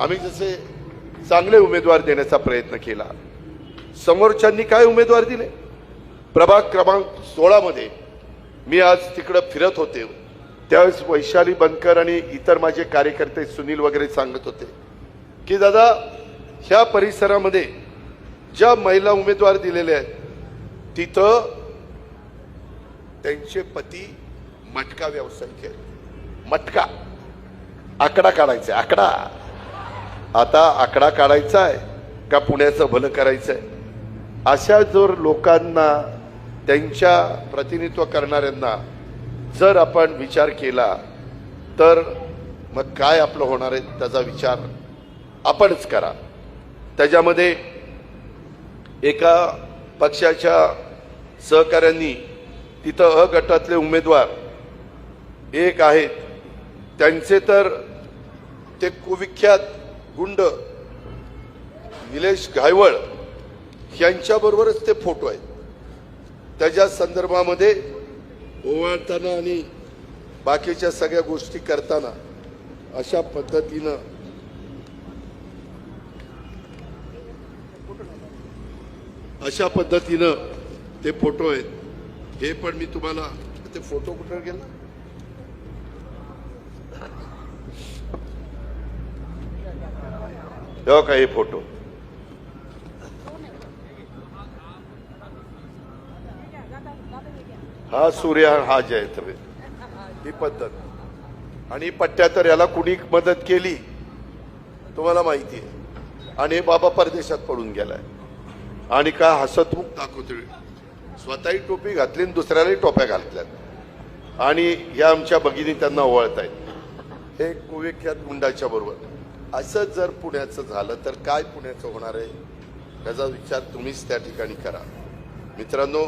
आम्ही जसे चांगले उमेदवार देण्याचा प्रयत्न केला, समोरच्यांनी काय उमेदवार दिले? प्रभाग क्रमांक 16 मध्ये मी आज तिकडे फिरत होते, त्यावेळेस वैशाली बनकर आणि इतर माझे कार्यकर्ते सुनील वगैरे सांगत होते की दादा ह्या परिसरामध्ये ज्या महिला उमेदवार दिलेले आहेत तिथं त्यांचे पती मटका व्यावसायिक आहेत. मटका आकडा काढायचा, आकडा आता आकडा काढायचा आहे का पुण्याचं भलं करायचं आहे? अशा जर लोकांना, त्यांच्या प्रतिनिधित्व करणाऱ्यांना जर आपण विचार केला तर मग काय आपलं होणार आहे त्याचा विचार आपणच करा. त्याच्यामध्ये एका पक्षाच्या सहकाऱ्यांनी तिथं अ गटातले उमेदवार एक आहेत, त्यांचे तर ते कुविख्यात गुंड निलेश घायवळ यांच्याबरोबरच ते फोटो आहेत. त्याच्या संदर्भामध्ये ओवाळताना आणि बाकीच्या सगळ्या गोष्टी करताना अशा पद्धतीनं ते फोटो आहेत. हे पण मी तुम्हाला, ते फोटो कुठे गेला? हो का हे फोटो? हा सूर्य, हा जय तवे, ही पद्धत. आणि पट्ट्या तर याला कुणी मदत केली तुम्हाला माहिती आहे. आणि बाबा परदेशात पडून गेलाय आणि का हसतमुख दाखवतोय, स्वतःही टोपी घातली आणि दुसऱ्यालाही टोप्या घातल्यात आणि या आमच्या भगिनी त्यांना ओवाळतायत हे कुविख्यात गुंडाच्या बरोबर. असं जर पुण्याचं झालं तर काय पुण्याचं होणार आहे त्याचा विचार तुम्हीच त्या ठिकाणी करा. मित्रांनो,